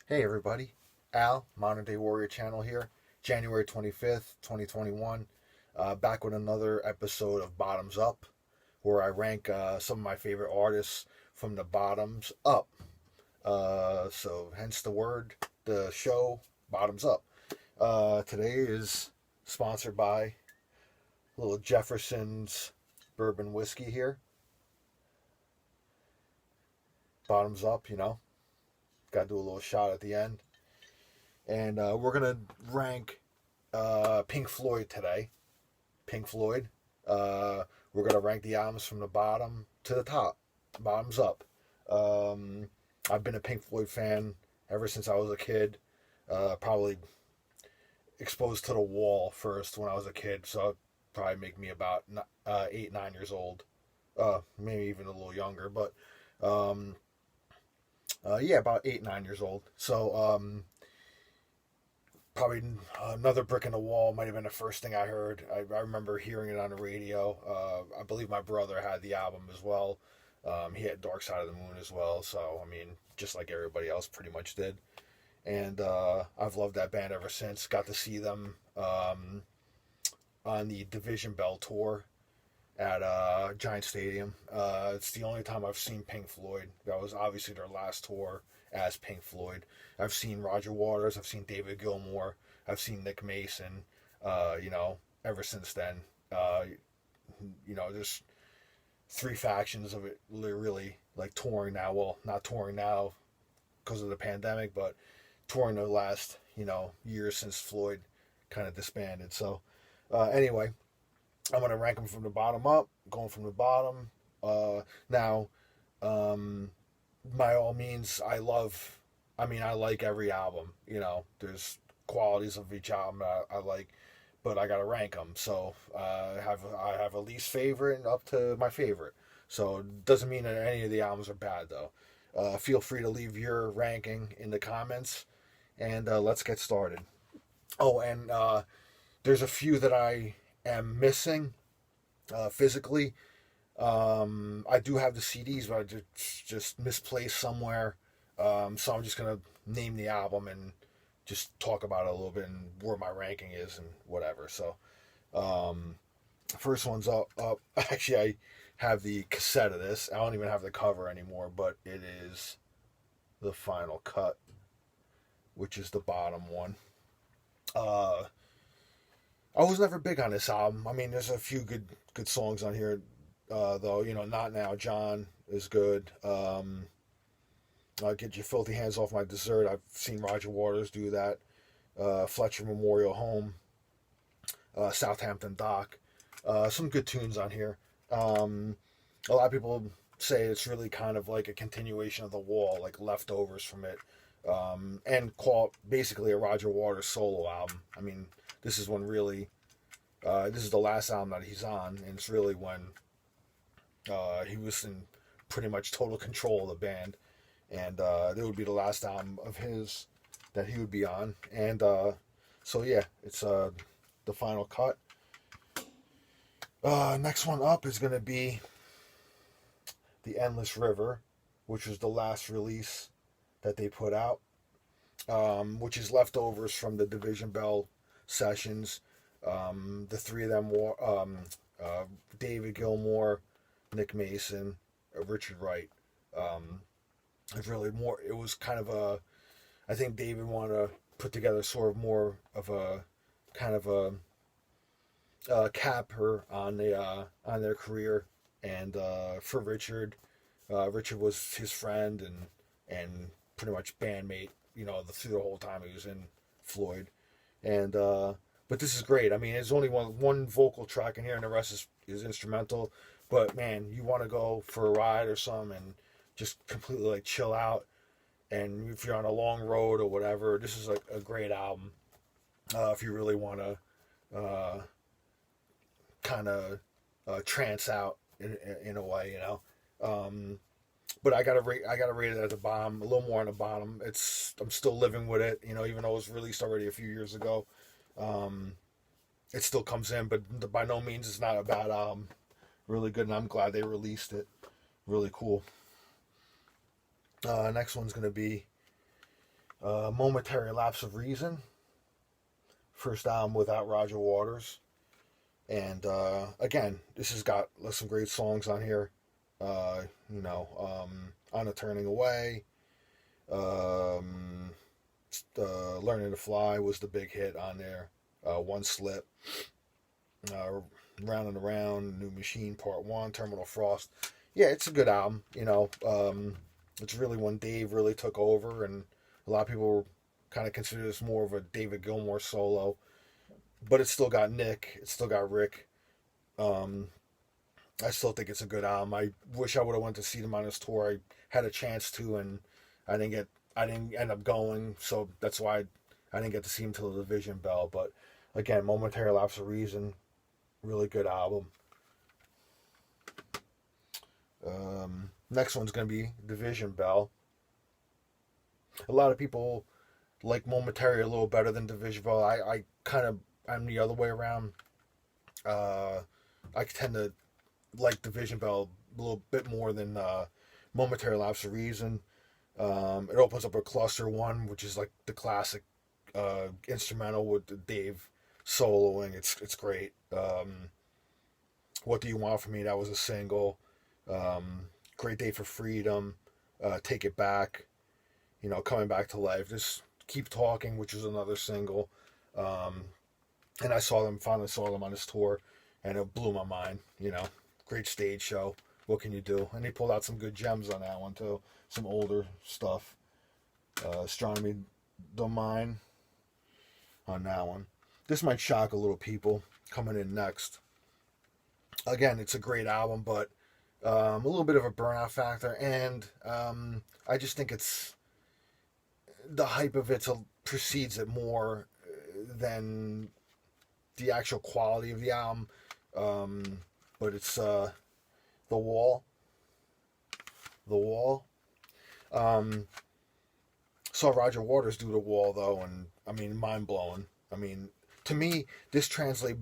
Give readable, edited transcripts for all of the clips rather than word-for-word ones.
Hey everybody, Al, Modern Day Warrior Channel here, January 25th, 2021. Back with another episode of Bottoms Up, where I rank some of my favorite artists from the bottoms up. So, hence the show, Bottoms Up. Today is sponsored by little Jefferson's Bourbon Whiskey here. Bottoms up, got to do a little shot at the end. And we're going to rank Pink Floyd today. Pink Floyd. Uh, we're gonna rank the albums from the bottom to the top, bottoms up. Um, I've been a Pink Floyd fan ever since I was a kid. Probably exposed to the Wall first when I was a kid, so it'd probably make me about 8, 9 years old. Maybe even a little younger, but um, yeah, about 8, 9 years old. So probably another brick in the wall might have been the first thing I heard. I remember hearing it on the radio. I believe my brother had the album as well. He had Dark Side of the Moon as well. So, I mean, just like everybody else pretty much did. And I've loved that band ever since. Got to see them on the Division Bell tour at Giant Stadium. It's the only time I've seen Pink Floyd. That was obviously their last tour as Pink Floyd. I've seen Roger Waters. I've seen David Gilmour. I've seen Nick Mason. Ever since then, uh, there's three factions of it really like touring now. Well, not touring now because of the pandemic, but touring the last years since Floyd kind of disbanded. So anyway, I'm gonna rank them from the bottom up, going from the bottom. Now, um, by all means, I like every album. There's qualities of each album that I like, but I gotta rank them. So I have a least favorite and up to my favorite. So it doesn't mean that any of the albums are bad though. Feel free to leave your ranking in the comments, and let's get started. Oh, and there's a few that I am missing physically. I do have the CDs, but I just misplaced somewhere. So I'm just gonna name the album and just talk about it a little bit and where my ranking is and whatever. So um, first one's up. Actually, I have the cassette of this. I don't even have the cover anymore, but it is the final cut, which is the bottom one. Uh, I was never big on this album. I mean, there's a few good songs on here, though. Not Now, John is good. Get Your Filthy Hands Off My Dessert. I've seen Roger Waters do that. Fletcher Memorial Home, Southampton Dock. Some good tunes on here. A lot of people say it's really kind of like a continuation of The Wall, like leftovers from it, and call it basically a Roger Waters solo album. I mean, this is when really, this is the last album that he's on, and it's really when he was in pretty much total control of the band, and it would be the last album of his that he would be on, and so yeah, it's the final cut. Next one up is gonna be The Endless River, which was the last release that they put out, which is leftovers from the Division Bell sessions. The three of them were David Gilmour, Nick Mason, Richard Wright. It really more. It was kind of a. I think David wanted to put together sort of more of a kind of a capper on their career, and for Richard, Richard was his friend and pretty much bandmate. Through the whole time he was in Floyd, and but this is great. I mean, there's only one vocal track in here, and the rest is instrumental. But man, you want to go for a ride or something and just completely like chill out. And if you're on a long road or whatever, this is a great album. If you really want to kind of trance out in a way. But I gotta rate it at the bottom, a little more on the bottom. I'm still living with it, even though it was released already a few years ago. Um, it still comes in, but by no means it's not a bad album. Really good, and I'm glad they released it. Really cool. Next one's gonna be Momentary Lapse of Reason, first album without Roger Waters. And again, this has got some great songs on here. On a Turning Away, Learning to Fly was the big hit on there. One Slip, Round and Around, New Machine Part 1, Terminal Frost. Yeah, it's a good album. It's really when Dave really took over, and a lot of people kind of consider this more of a David Gilmour solo. But it's still got Nick, it's still got Rick. I still think it's a good album. I wish I would have went to see them on this tour. I had a chance to, and I didn't end up going, so that's why I didn't get to see him till the Division Bell. But again, Momentary Lapse of Reason, really good album. Next one's gonna be Division Bell. A lot of people like Momentary a little better than Division Bell. I'm the other way around. I tend to like Division Bell a little bit more than Momentary Lapse of Reason. It opens up a cluster one, which is like the classic instrumental with Dave soloing. It's great. What Do You Want From Me? That was a single. Great Day for Freedom. Take It Back. Coming Back to Life. Just Keep Talking, which is another single. And I finally saw them on this tour, and it blew my mind. Great stage show. What can you do? And they pulled out some good gems on that one too. Some older stuff. Astronomy Don't Mind on that one. This might shock a little people coming in next. Again, it's a great album, but a little bit of a burnout factor, and I just think it's the hype of it precedes it more than the actual quality of the album. But it's The Wall. The Wall. Saw Roger Waters do The Wall though, and mind blowing. To me, this translates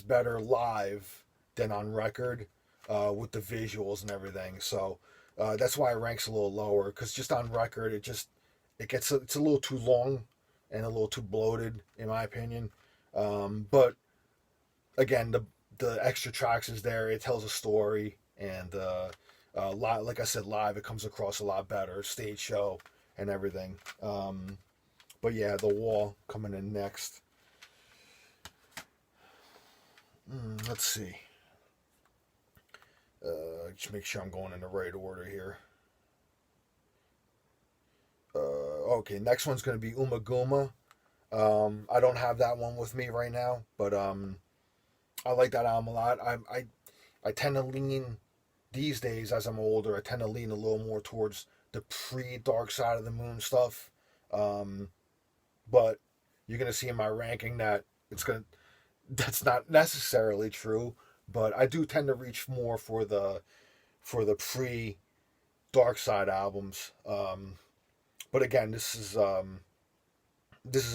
better live than on record, with the visuals and everything. So that's why it ranks a little lower, because just on record it's a little too long and a little too bloated in my opinion. But again, the extra tracks is there. It tells a story, and like I said, live it comes across a lot better, stage show and everything. But yeah, The Wall coming in next. Let's see. Just make sure I'm going in the right order here. Okay, next one's going to be Uma Guma. I don't have that one with me right now, but I like that album a lot. I tend to lean these days, as I'm older, I tend to lean a little more towards the pre-Dark Side of the Moon stuff. But you're gonna see in my ranking that that's not necessarily true, but I do tend to reach more for the pre-Dark Side albums. But again, this is a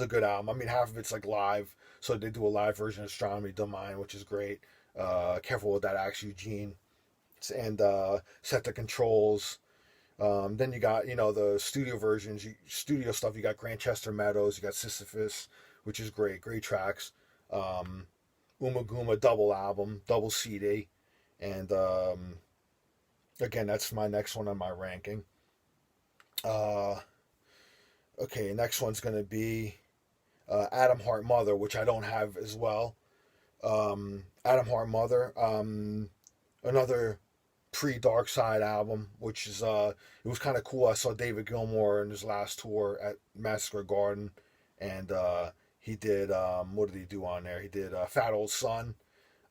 good album. Half of it's like live, so they do a live version of Astronomy Don't Mind, which is great. Careful with That Axe, Eugene, and Set the Controls. Then you got the studio versions, studio stuff. You got Grantchester Meadows, you got Sisyphus, which is great tracks. Uma Guma double album, double CD, and again, that's my next one on my ranking. Okay, next one's going to be Atom Heart Mother, which I don't have as well. Atom Heart Mother, another pre-Dark Side album, which is it was kind of cool. I saw David Gilmour in his last tour at Massacre Garden, and he did what did he do on there? He did Fat Old Son.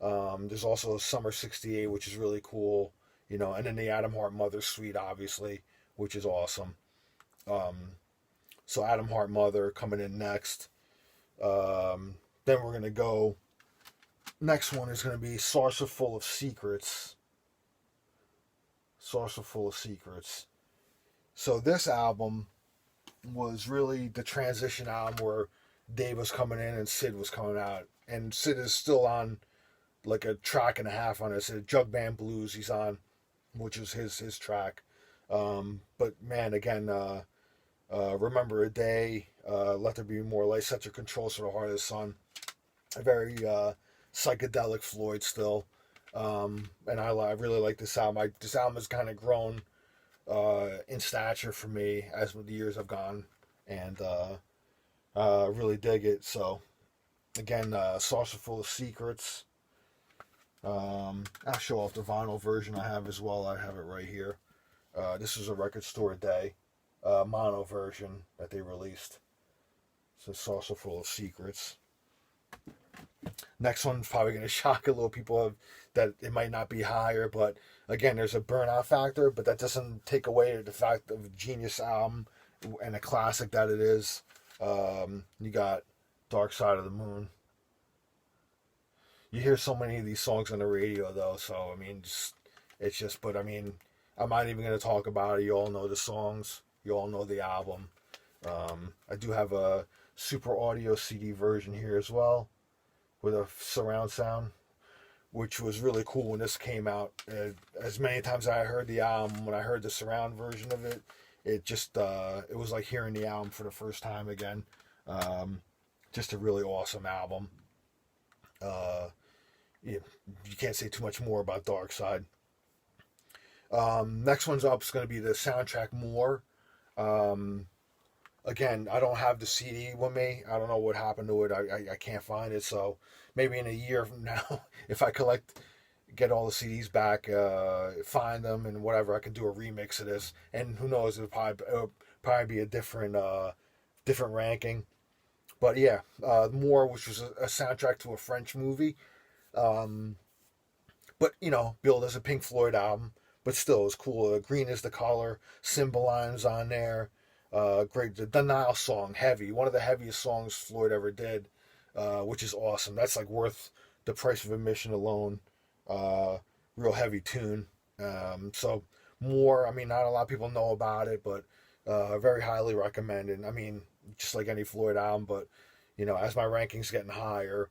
There's also Summer '68, which is really cool, and then the Atom Heart Mother suite, obviously, which is awesome. So Atom Heart Mother coming in next. Then we're going to go, next one is going to be Saucer Full of Secrets. Saucer Full of Secrets. So this album was really the transition album where Dave was coming in and Sid was coming out. And Sid is still on like a track and a half on it. It's Jug Band Blues he's on, which is his track. But man, again, Remember a Day, Let There Be More Light, Set Your Controls for the Heart of the Sun. A very psychedelic Floyd still. And I really like this album. This album has kind of grown in stature for me as the years have gone, and really dig it. So again, Saucer Full of Secrets. I'll show off the vinyl version I have as well. I have it right here. This is a Record Store Day mono version that they released. So Saucer Full of Secrets. Next one's probably going to shock a little people that it might not be higher, but again, there's a burnout factor, but that doesn't take away the fact of a genius album and a classic that it is. You got Dark Side of the Moon. You hear so many of these songs on the radio, though, so I mean, but I mean, I'm not even going to talk about it. You all know the songs, you all know the album. I do have a Super Audio CD version here as well, with a surround sound, which was really cool when this came out. As many times as I heard the album, when I heard the surround version of it, it was like hearing the album for the first time again. Just a really awesome album. You can't say too much more about Dark Side. Next one's up is going to be the soundtrack More. Again, I don't have the CD with me. I don't know what happened to it. I can't find it. So maybe in a year from now, if I get all the CDs back, find them and whatever, I can do a remix of this. And who knows, it'll probably be a different ranking. But yeah, More, which was a soundtrack to a French movie. But, billed as a Pink Floyd album. But still, it's cool. Green is the color. Symboline's on there. Great. The Nile song, Heavy. One of the heaviest songs Floyd ever did, which is awesome. That's like worth the price of admission alone. Real heavy tune. So, More, I mean, not a lot of people know about it, but very highly recommended. I mean, just like any Floyd album, but, as my rankings getting higher,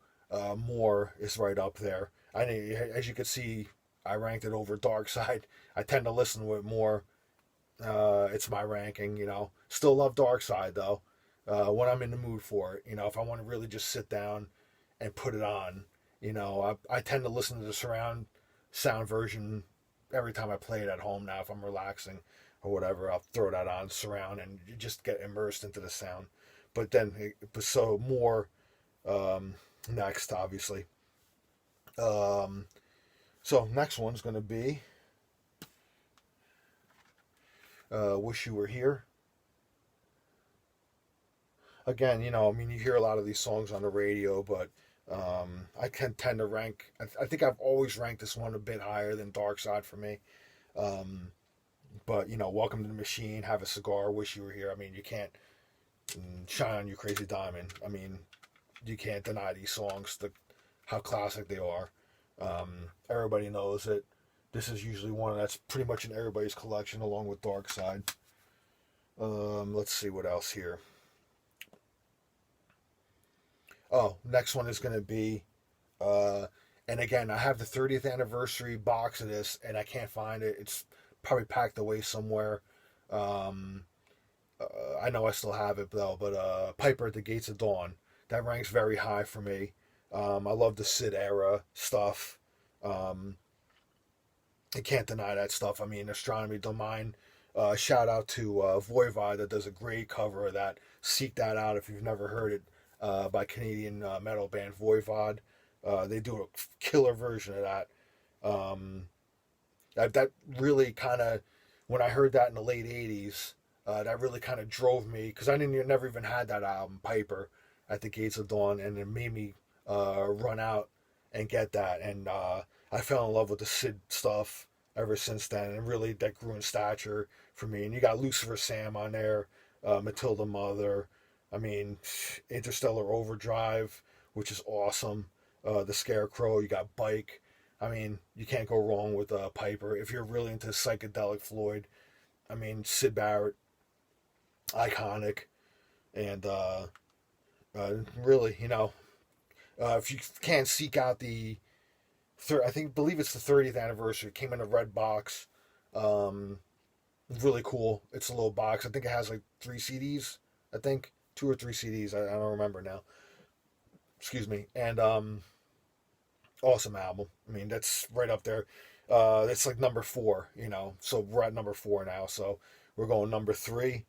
More is right up there. As you can see, I ranked it over Dark Side. I tend to listen to it more. It's my ranking, Still love Dark Side, though, when I'm in the mood for it. If I want to really just sit down and put it on, I tend to listen to the surround sound version every time I play it at home now. If I'm relaxing or whatever, I'll throw that on surround and just get immersed into the sound. But then, so More next, obviously. So next one's going to be Wish You Were Here. Again, you hear a lot of these songs on the radio, but I can tend to rank, I think I've always ranked this one a bit higher than Dark Side for me. But, Welcome to the Machine, Have a Cigar, Wish You Were Here. I mean, you can't Shine on You Crazy Diamond. I mean, you can't deny these songs, how classic they are. Everybody knows it. This is usually one that's pretty much in everybody's collection along with Dark Side. Let's see what else here. Oh, next one is going to be, and again, I have the 30th anniversary box of this, and I can't find it. It's probably packed away somewhere. I know I still have it, though, but Piper at the Gates of Dawn. That ranks very high for me. I love the Sid era stuff. I can't deny that stuff. I mean, Astronomy Domain. Shout out to Voivod that does a great cover of that. Seek that out if you've never heard it, by Canadian metal band Voivod. They do a killer version of that. That really kind of, when I heard that in the late 80s, that really kind of drove me, because I never even had that album, Piper at the Gates of Dawn, and it made me run out and get that. And I fell in love with the Sid stuff ever since then, and really that grew in stature for me. And you got Lucifer Sam on there, Matilda Mother, I mean, Interstellar Overdrive, which is awesome. The Scarecrow, you got Bike. I mean, you can't go wrong with Piper. If you're really into psychedelic Floyd, I mean, Syd Barrett, iconic. And really, if you can't seek out the, believe it's the 30th anniversary. It came in a red box. Really cool. It's a little box. I think it has like three CDs, I think. Two or three CDs, I don't remember now. Excuse me. And awesome album. I mean, that's right up there. It's like number four, you know. So we're at number four now. So we're going number three.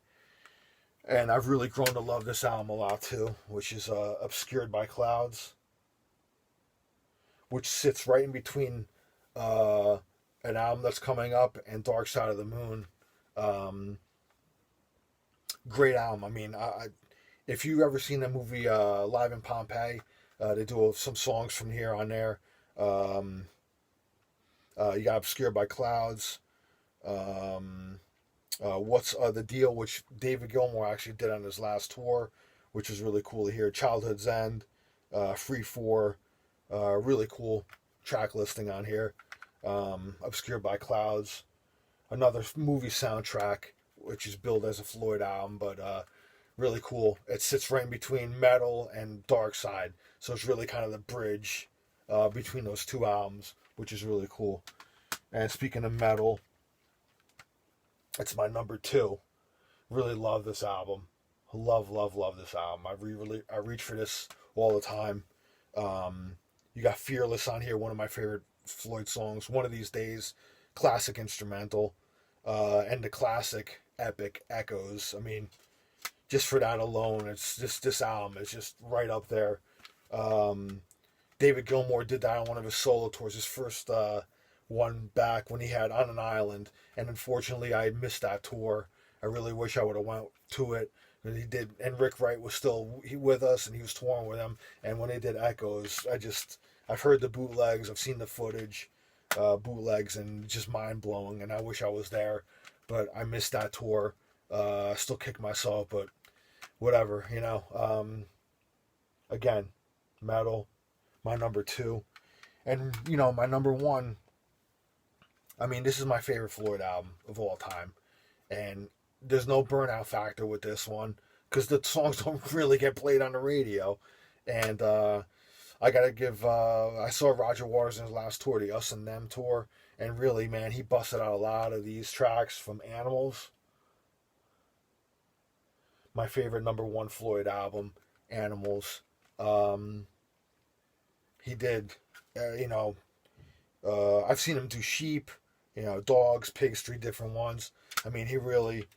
And I've really grown to love this album a lot too, which is Obscured by Clouds, which sits right in between an album that's coming up and Dark Side of the Moon. Great album. I mean, if you've ever seen the movie Live in Pompeii, they do some songs from here on there. You got Obscured by Clouds. What's the Deal, which David Gilmour actually did on his last tour, which is really cool to hear. Childhood's End, Free 4, really cool track listing on here. Obscured by Clouds, another movie soundtrack, which is billed as a Floyd album, but really cool. It sits right in between metal and Dark Side, so it's really kind of the bridge between those two albums, which is really cool. And speaking of metal, it's my number two. Really love this album. Love this album. I reach for this all the time. You got Fearless on here, one of my favorite Floyd songs. One of These Days, classic instrumental, and the classic epic Echoes. I mean, just for that alone, it's just this album is just right up there. David Gilmour did that on one of his solo tours, his first one back when he had On an Island, and unfortunately I missed that tour. I really wish I would have went to it. And he did, and Rick Wright was still with us, and he was touring with him. And when they did Echoes, I've heard the bootlegs, I've seen the footage, bootlegs, and just mind blowing. And I wish I was there, but I missed that tour. I still kick myself, but whatever, you know. Again, metal, my number two, and you know my number one. I mean, this is my favorite Floyd album of all time, and there's no burnout factor with this one because the songs don't really get played on the radio. And I gotta give. I saw Roger Waters in his last tour, the Us and Them tour, and really, man, he busted out a lot of these tracks from Animals. My favorite number one Floyd album, Animals. He did, you know. I've seen him do Sheep, you know, Dogs, Pigs, 3 different ones. I mean, he really,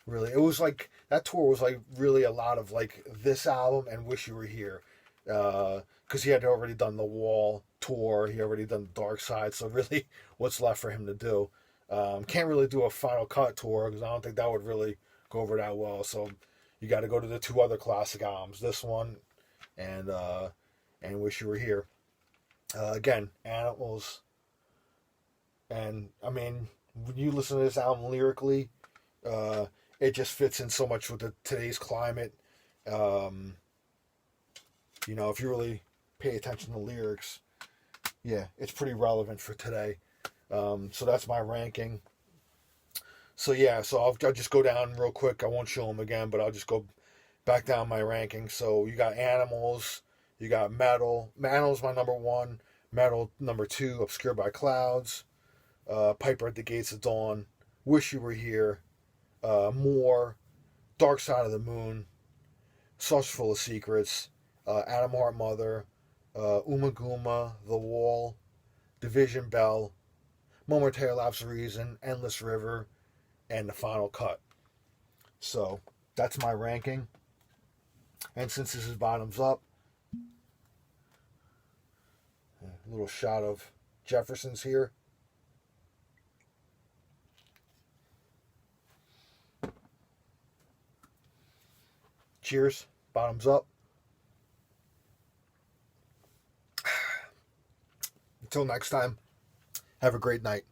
it was like, that tour was like really a lot of like this album and Wish You Were Here. Because he had already done the Wall tour, he already done the Dark Side, so really what's left for him to do? Can't really do a Final Cut tour because I don't think that would really go over that well, so you got to go to the 2 other classic albums, this one and Wish You Were Here. Again, Animals. And I mean, when you listen to this album lyrically, it just fits in so much with today's climate. You know, if you really pay attention to lyrics, yeah, it's pretty relevant for today. So that's my ranking. So yeah, so I'll just go down real quick. I won't show them again, but I'll just go back down my ranking. So you got Animals, you got Metal. Animals my number one, Metal number two, Obscured by Clouds, Piper at the Gates of Dawn, Wish You Were Here, More, Dark Side of the Moon, Saucer Full of Secrets, Adam Hart Mother, Uma Guma, The Wall, Division Bell, Momentary Lapse of Reason, Endless River, and The Final Cut. So that's my ranking. And since this is bottoms up, a little shot of Jefferson's here. Cheers. Bottoms up. Until next time, have a great night.